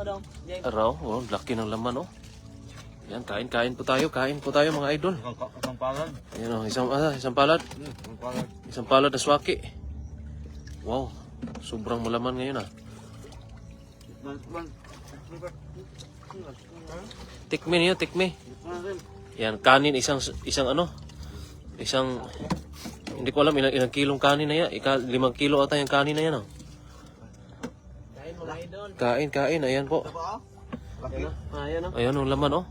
Araw, oh, laki ng laman, oh. Yan, kain po tayo mga idol. Isang palad. Ayan, oh, isang palad. Isang palad na swaki. Wow, sobrang malaman ngayon, ah. Tikme niyo, tikme. Yan, kanin, isang hindi ko alam ilang kilong kanin na yan. 5 kilo ata yung kanin na yan, oh. Kain, ayan po. Ayan ang laman, oh.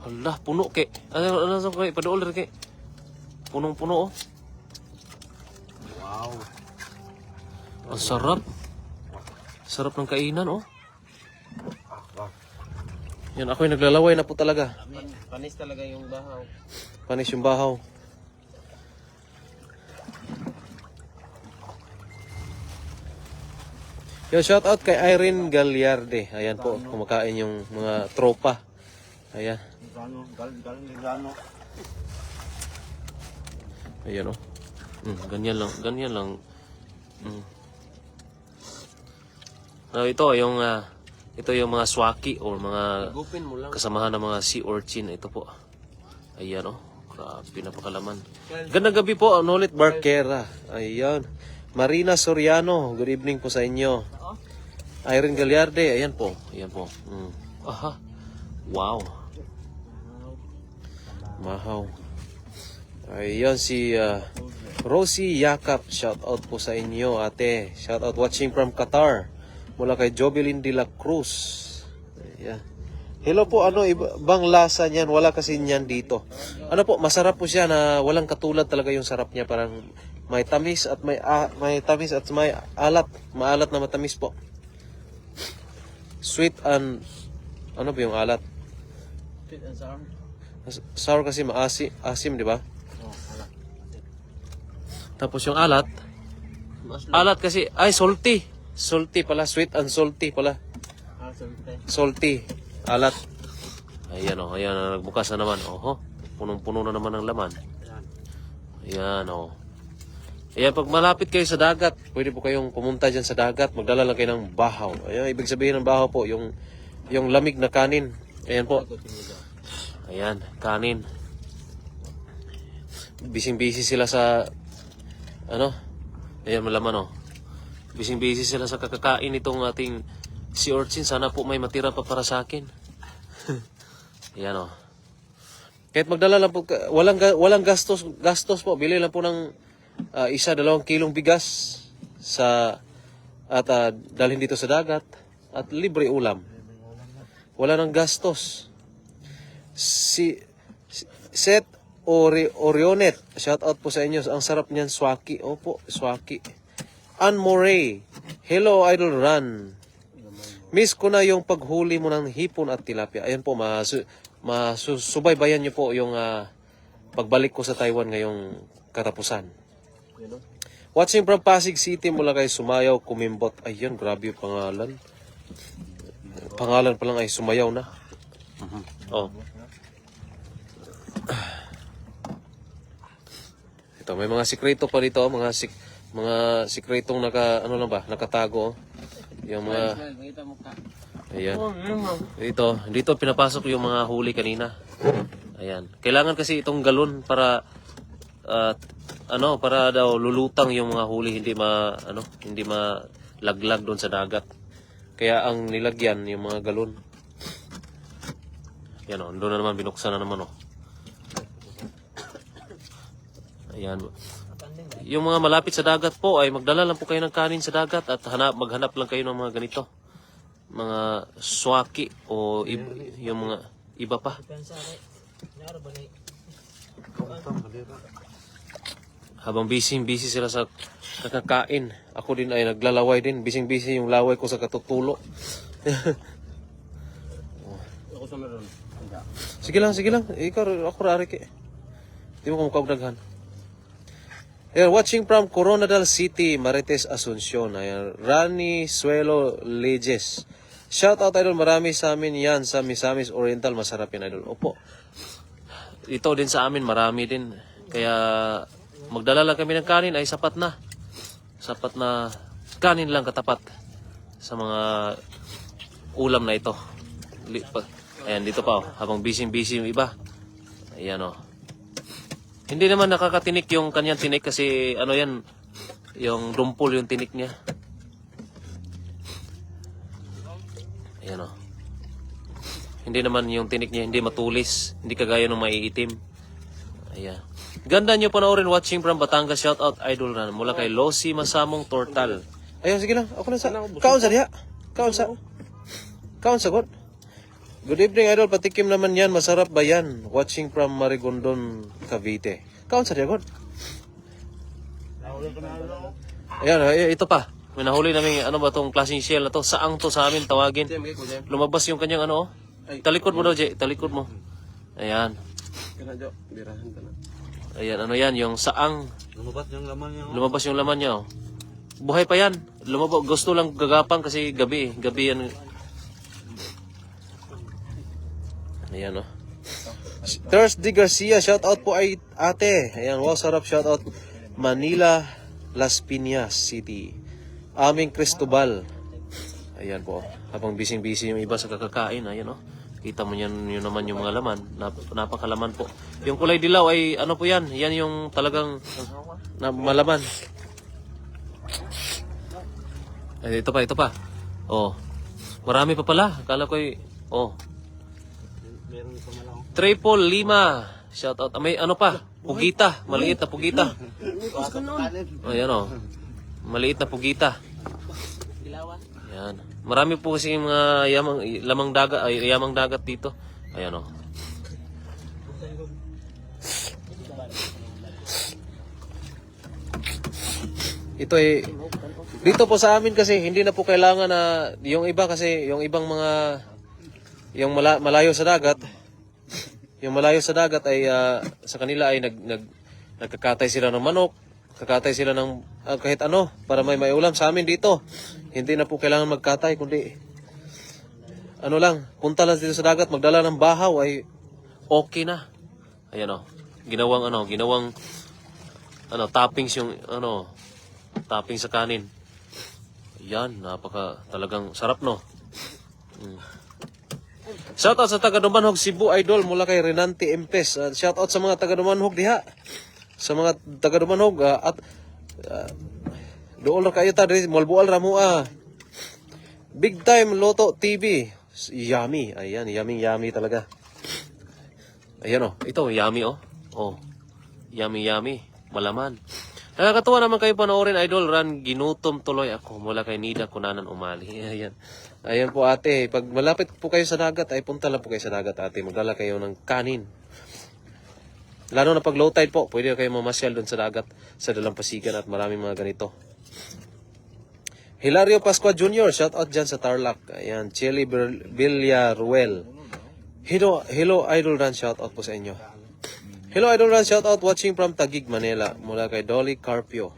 Hala, puno ke. Ano ko ipaduol rin ke. Punong-puno, oh. Wow. Ang sarap. Sarap ng kainan, oh. Yan, ako'y naglalaway na po talaga. Panis talaga yung bahaw. Panis yung bahaw. Yo, shout out kay Irene Gagliarde. Ayan po, kumakain yung mga tropa. Ayan. Galing. Ayan, oh. Ganyan lang. Ito yung mga swaki o mga kasamahan ng mga sea urchin. Ito po. Ayan, oh. Grabe, napakalaman. Gandang gabi po, Nolit Barquera. Ayan. Marina Soriano, good evening po sa inyo. Irene Gagliarde, ayan po. Aha. Wow. Mahaw. Ayan si Rosie Yakap, shout out po sa inyo, ate. Shout out watching from Qatar. Mula kay Jovelyn de la Cruz. Ayan. Hello po, ibang lasa niyan, wala kasi niyan dito. Ano po, masarap po siya na walang katulad talaga yung sarap niya, parang may tamis at may alat, maalat na matamis po. Sweet and ano ba yung alat? Sweet and sour. Sour kasi asim, di ba? Tapos yung alat kasi salty. Salty pala, sweet and salty pala. Salty, alat. Ayan, oh, ayan, nagbukas na naman. Oho, punong-puno na naman ng laman. Ayan, oh. Ayan, pag malapit kayo sa dagat, pwede po kayong pumunta dyan sa dagat, magdala lang kayo ng bahaw. Ayan, ibig sabihin ng bahaw po, yung lamig na kanin. Ayan po. Ayan, kanin. Bising-busy sila sa, ayan, malaman, oh. Bising-busy sila sa kakakain itong ating sea urchin. Sana po may matira pa para sa akin. Ayan, oh. Kahit magdala lang po, walang gastos po. Bili lang po ng 1-2 kilong bigas at dalhin dito sa dagat at libre ulam. Wala nang gastos. Set Orionet, shout out po sa inyo. Ang sarap niyan, swaki. Opo, swaki. Ann Moray, hello Idol Run. Miss ko na yung paghuli mo ng hipon at tilapia. Ayan po, masubaybayan niyo po yung pagbalik ko sa Taiwan ngayong katapusan. Watching from Pasig City mula kay Sumayaw Kumimbot. Ayan, grabe yung pangalan. Pangalan pa lang ay Sumayaw na. Oh. Ito, may mga sikreto pa dito, mga sikretong nakatago. Yung mga ayan. Dito pinapasok yung mga huli kanina. Ayan. Kailangan kasi itong galon para para daw lulutang yung mga huli, hindi malaglag doon sa dagat. Kaya ang nilagyan yung mga galon. Yan, oh, doon na naman binuksan na naman, oh. Ayan. Yung mga malapit sa dagat po ay magdala lang po kayo ng kanin sa dagat at maghanap lang kayo ng mga ganito. Mga swaki o yung mga iba pa. Habang busy sila sa kakakain, ako din ay naglalaway din. Busy yung laway ko sa katutulo. Ako sa meron. Sige lang. Ako rari ke. Di mo ko mukha Here, watching from Coronadal City, Marites Asuncion. Ayan, Rani Suelo Leges. Shout out, Idol. Marami sa amin yan sa Misamis Oriental. Masarap yan, Idol. Opo. Ito din sa amin, marami din. Kaya magdala lang kami ng kanin ay sapat na. Sapat na kanin lang katapat sa mga ulam na ito. Ayan, dito pa, oh. Habang busy yung iba. Ayan, oh. Hindi naman nakakatinik yung kanyang tinik kasi, ano yan, yung rumpol yung tinik niya. Ayan, oh. Hindi naman yung tinik niya, hindi matulis. Hindi kagaya ng maiitim. Ayan. Ganda nyo panoorin, watching from Batangas. Shout out Idol Ran. Mula kay Losi Masamong Tortal. Ayun, sige lang. Ako na sa... Kaon sa diha. Kaon sa... Kaon sa god. Good evening, Idol. Patikim naman yan. Masarap ba yan? Watching from Marigondon, Cavite. Kaon sa diha, god. Ayan, ito pa. May nahuli namin, ano ba tong klaseng shell na to? Saang to sa amin tawagin? Lumabas yung kanyang ano, oh. Talikod mo daw, Jay. Talikod mo. Ayan. Ayan, ano yan? Yung saang. Lumabas yung laman niya, oh. Buhay pa yan. Lumabas. Gusto lang gagapang kasi gabi. Gabi yan. Ayan, oh. Thursday Garcia, shout out po ay ate. Ayan, wow, sarap shout out. Manila, Las Piñas City. Aming Cristobal. Ayan po. Habang busy yung iba sa kakakain. Ayan, oh. Kita mo yan, yun naman yung mga laman. Napakalaman po. Yung kulay dilaw ay ano po yan? Yan yung talagang malaman. Ay, ito pa. Oh. Marami pa pala. Akala ko ay... Oh. Triple Lima. Shout out. May ano pa? Pugita. Maliit na pugita. Ayan, oh. Maliit na pugita. Ayan. Marami po kasi mga yamang dagat dito. Ayan, oh. Ito ay dito po sa amin kasi hindi na po kailangan na yung iba kasi yung ibang mga yung malayo sa dagat. Yung malayo sa dagat ay sa kanila ay nagkakatay sila ng manok, kakatay sila ng kahit ano para may ulam. Sa amin dito hindi na po kailangan magkatay kundi ano lang, punta lang dito sa dagat, magdala ng bahaw ay okay na. Ayan, oh. Ginawang toppings yung topping sa kanin. Yan, talagang sarap, no. Shout out sa taga Dumanhog, Cebu Idol, mula kay Renante Empes. Shout out sa mga taga Dumanhog diha. Sa mga taga Dumanhog at doon na kayo ta diri malbual ra mo Big Time Loto TV. Yummy. Ayan, yummy talaga. Ayan, oh. Ito, yummy, oh. Oh. Yummy. Malaman. Nakakatuwa naman kayo panoorin, Idol Ran. Ginutom tuloy ako mula kay Nida Kunanan Umali. Ayan. Ayan po, ate. Pag malapit po kayo sa dagat, ay punta lang po kayo sa dagat, ate. Magdala kayo ng kanin. Lalo na pag low tide po, pwede kayo mamasyal doon sa dagat, sa Dalampasigan at maraming mga ganito. Hilario Pascua Jr., shout out dyan sa Tarlac. Ayan, Chili Villaruel. Hello Idol Ran, shout out po sa inyo. Hello Idol Ran, shout out watching from Taguig, Manila. Mula kay Dolly Carpio.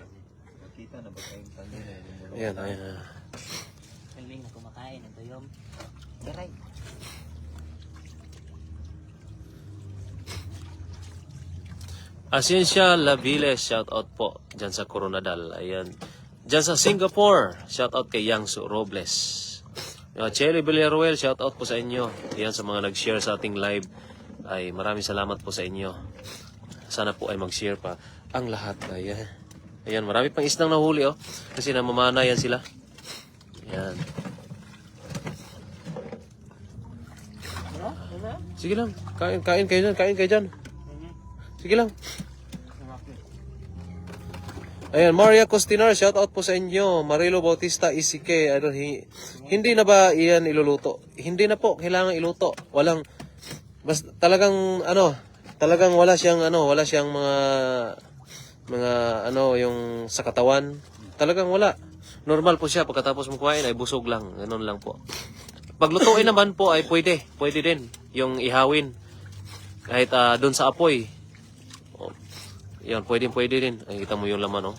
Ayan. Galing na kumakain. Ito yung garay. Asensya Laviles, shout out po dyan sa Coronadal. Ayan. Dyan sa Singapore, shout out kay Yangsu Robles. Cherry Villaruel, shout out po sa inyo. Ayan, sa mga nag-share sa ating live. Ay maraming salamat po sa inyo. Sana po ay mag-share pa ang lahat. Ayan, marami pang isdang nahuli, oh. Kasi namamana yan sila. Ayan. Sige lang, kain kayo dyan. Sige lang. Ayan, Maria Costinar, shout out po sa inyo. Marilo Bautista, ECK. Hindi na ba iyan iluluto? Hindi na po, kailangan iluto. Talagang wala siyang mga yung sa katawan. Talagang wala. Normal po siya, pagkatapos mo kuhain ay busog lang. Ganun lang po. Paglutuin naman po ay pwede din. Yung ihawin. Kahit doon sa apoy. Yan, pwede din. Ay, kita mo yung laman, oh.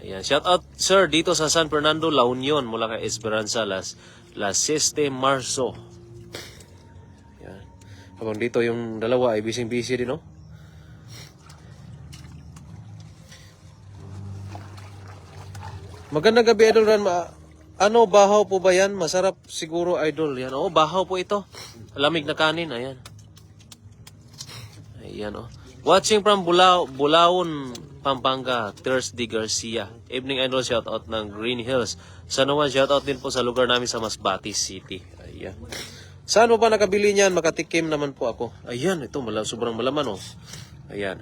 Ayan. Shout out, sir, dito sa San Fernando, La Union, mula kay Esperanza, Las 6 Marzo. Ayan. Habang dito yung dalawa ay busy din, oh. Magandang gabi, Idol Ran. Ano, bahaw po ba yan? Masarap siguro, idol. Yan. Oo, bahaw po ito. Lamig na kanin. Ayan. Ayan, oh. Watching from Bulaon, Pampanga, Thursday Garcia. Evening idol, shoutout ng Green Hills. Sa naman, shoutout din po sa lugar namin sa Masbate City. Ayan. Saan mo ba nakabili niyan? Makatikim naman po ako. Ayan, ito, sobrang malaman, oh. Ayan.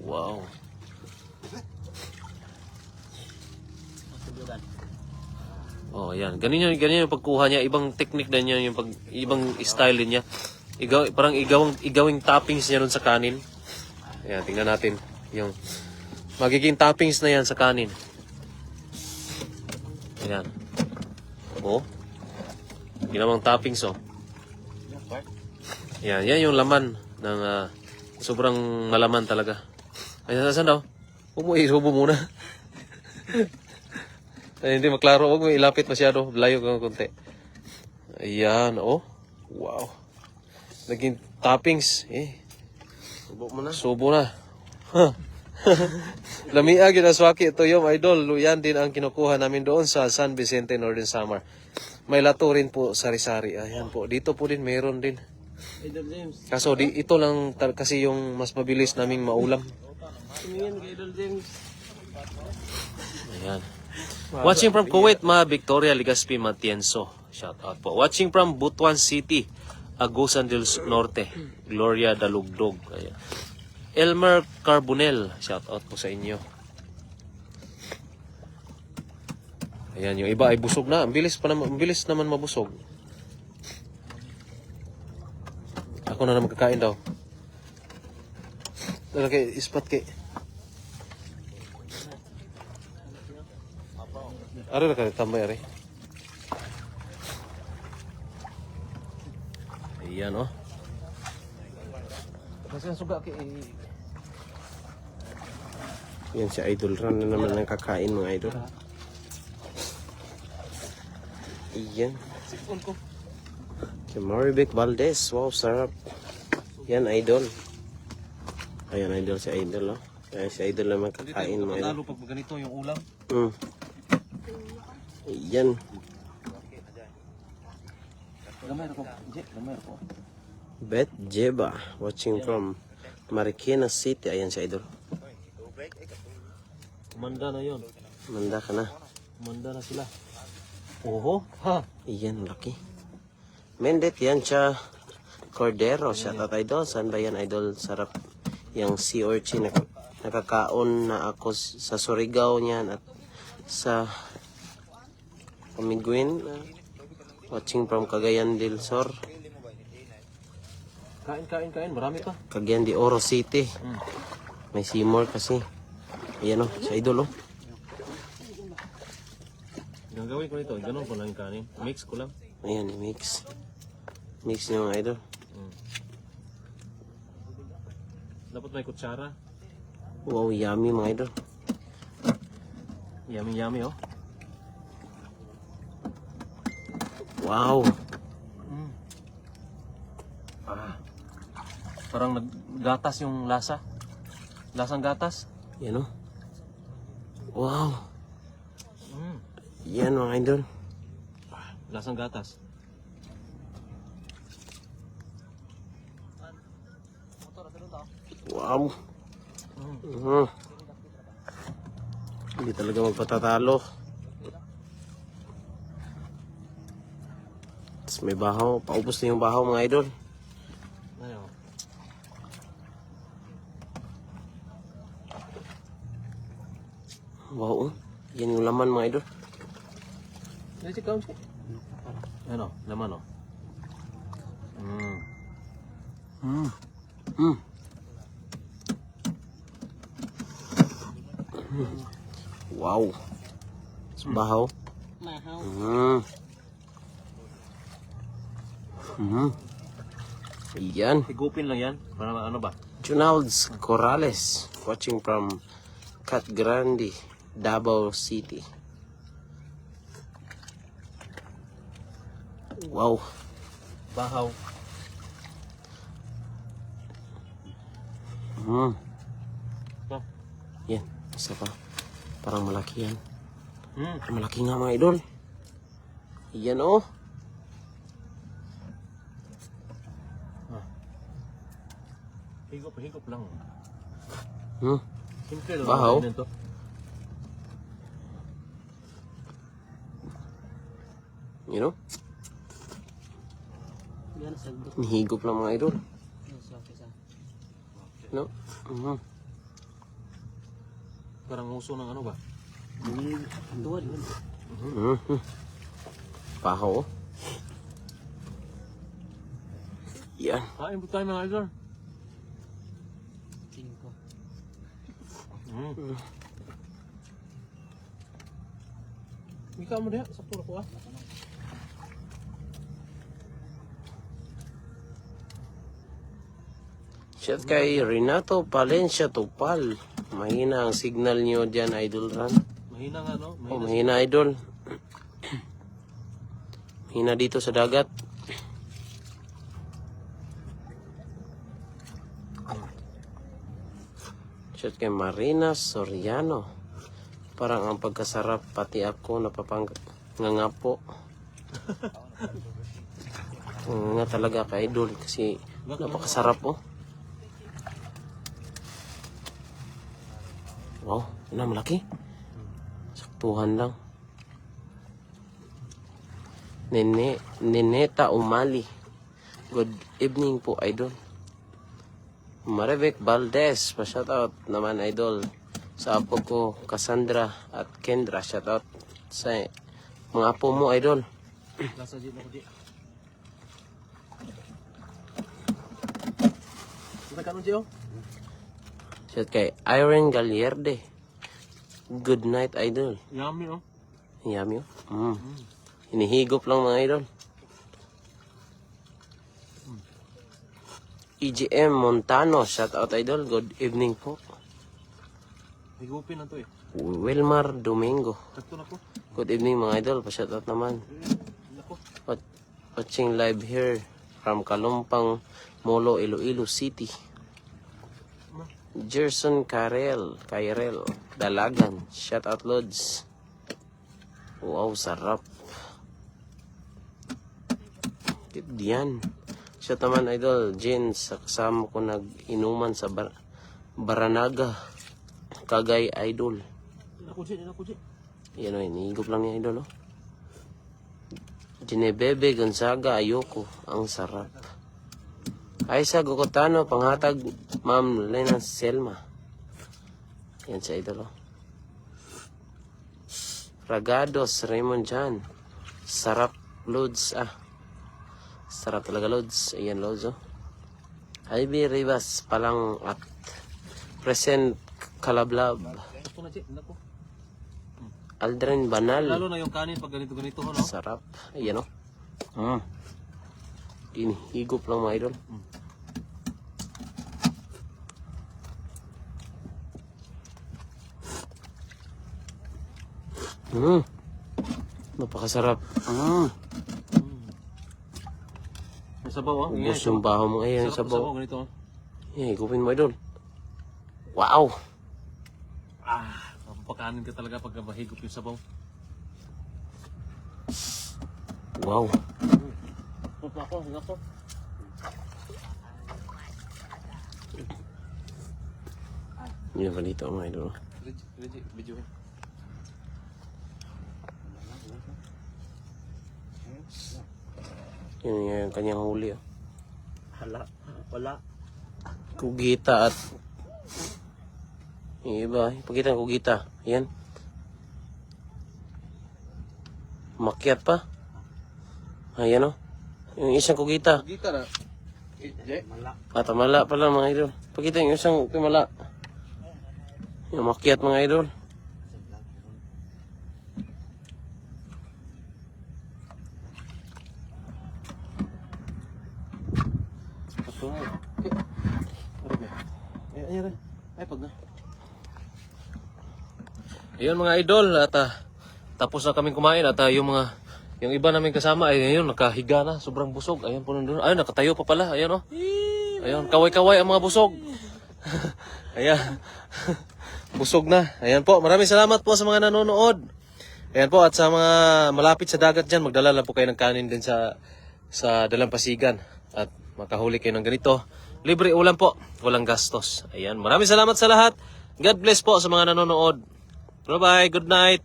Wow. Oh, ayan. Ganyan yung pagkuha niya. Ibang technique din niya, ibang style din niya. Parang igawing toppings niya nun sa kanin. Ayan, tingnan natin. Yung magiging toppings na yan sa kanin. Ayan. Oh. Ginawang toppings, oh. Ayan, yan yung laman ng sobrang malaman talaga. Ayan, saan daw? Huwag mo isubo muna. Ay, hindi maklaro. Huwag mo ilapit masyado. Layo ka ng konti. Ayan, oh. Wow. Naging toppings. Subo mo na. Subo na. Lamia, ginaswaki. Ito yung idol. Yan din ang kinukuha namin doon sa San Vicente, Northern Samar. May lato rin po, sari-sari. Ayan po. Dito po din, meron din. Idol James. Kaso ito lang kasi yung mas mabilis naming maulam. Tumingin kay Idol James. Ayan. Watching from Kuwait, Victoria Ligaspi Matienzo. Shout out po. Watching from Butuan City, Agusan del Norte, Gloria Dalugdog. Ayan. Elmer Carbonel, shout out po sa inyo. Ayan, yung iba ay busog na. Ang bilis naman mabusog. Ako na naman kakain daw. Dala kay ispat kay. Ari na ka tambay ari. Ayan, oh. Kasi suga kay. Yan si Idol Ran na naman ang kakain mga idol. Iyan. Sipon ko. Si Maribek Valdez. Wow, sarap. Yan, Idol. Ayan, Idol si Idol, oh. Ayan, si Idol naman kakain mga idol. Lalo pag ganito yung ulam. Iyan. Gamay ako. Gamay ako. Bet Jeba. Watching from Marikina City. Ayan si Idol. Kumanda na yon. Manda ka na. Kumanda na sila. Oho. Ha. Iyan, laki. Mendet yan siya. Cordero. Shout out Idol. Saan ba yan Idol? Sarap. Yung sea urchin. Nakakaon na ako sa Surigao niyan at sa Pamiguin. Watching from Cagayan del Sur. Kain. Marami pa. Cagayan de Oro City. May Seymour kasi. Ayan o, sa Idol o. Gagawin ko nito. Ganun ko lang yung kanin. Mix ko lang. Ayan, mix. Mix nyo mga Idol. Dapat may kutsara. Wow, yummy mga Idol. Yummy, oh. Wow. Parang naggatas yung lasa. Lasang gatas. Yan o. Wow. Yan mga Idol. Lasang gatas. Wow. Hindi talaga magpatatalo. Tapos may bahaw. Paubos na yung bahaw mga Idol. Ayaw. Wow. Yan yung laman mga Idol. Ano? Laman, oh. Wow. Tapos bahaw. Mahaw. Yan. Higupin lang yan. Para ano ba? Junalds Corrales. Watching from Cat Grande, Davao City. Wow. Bahaw. Yan. Isa pa. Parang malaki yan. Malaki nga mga idol. Yan oh. Higop lang. Simple lang. Bahaw. Ganito. You know? Yan, sagot. Higop lang mga idol. Yan, swaki sa. No? Parang uso ng ano ba? Tuwad yun. Pahaw oh. Yan. Kain po tayo mga idol. 5. Ikaw mo diha, sakto ko ah. Shout kay Renato Palencia Tupal. Mahina ang signal niyo dyan, Idol Ran. Mahina nga no? Oh, mahina, Idol. Mahina dito sa dagat. Shout kay Marina Soriano. Parang ang pagkasarap, pati ako napapangangapo. Nga talaga ka, Idol, kasi napakasarap oh. Wow, yun ang malaki. Saktuhan lang. Nineta Umali. Good evening po, Idol. Maribek Valdez, pa-shoutout naman, Idol. Sa apo ko, Cassandra at Kendra, shoutout sa mga apo mo, Idol. Lasa dito ko di. Kita kanon Gio? Shout kay Irene Galierde. Good night, Idol. Yummy oh. Yummy, oh. Hinihigop lang mga Idol. EGM Montano, shoutout, Idol. Good evening po. Higupin na to eh. Wilmar Domingo. Sakto na ko. Good evening mga Idol. Pa-shoutout naman. Nako. Watching live here from Kalumpang, Molo, Iloilo City. Gerson Kairel, Dalagan. Shoutout, Lods. Wow, sarap. Diyan. Shout naman, Idol. Jens, kasama ko nag-inuman sa Baranaga. Kagay, Idol. Nako G. Yan o, inihigop lang niya, Idol, oh. Ginebebe Gonzaga, ayoko. Ang sarap. Aisa Gokotano, panghatag, Ma'am Lena Selma. Yan sa Idol, oh. Ragados, Raymond Jan. Sarap, Lods, ah. Sarap talaga, Lods. Ayan, Lods, oh. Ivy Rivas, palang at present Kalablab. Sakto na G. Nako. Aldrin Banal. Lalo na yung kanin pag ganito ho no. Sarap. Ayan, oh. Inihigop lang mga Idol. Napakasarap. May sabaw oh. Ubus yung baho mo. Ayan, yung Sabaw sabaw. ganito oh. Ayan, higupin mo, Idol. Wow! Pakanin ka talaga pag mahigop yung sabaw. Wow! Nako. Yun pa dito mga Idol. Reggie, video. Yun yung kanyang huli. Oh. Wala. Kugita at yung iba, ipakita ng kugita. Ayan. Makyat pa. Ayan, oh. Yung isang kugita. Gita na. Tamala pala mga Idol. Pakita yung isang tamala. Yung makyat mga Idol. Ayun mga idol at tapos na kaming kumain at yung iba namin kasama ay ayun nakahiga na, sobrang busog. Ayun po nandun. Ayun nakatayo pa pala. Ayun oh. Ayun kaway-kaway ang mga busog. Ayan. Busog na. Ayan po. Maraming salamat po sa mga nanonood. Ayan po, at sa mga malapit sa dagat dyan, magdala lang po kayo ng kanin din sa Dalampasigan. At makahuli kayo ng ganito. Libre ulam po, walang gastos. Ayan, maraming salamat sa lahat. God bless po sa mga nanonood. Bye-bye, good night.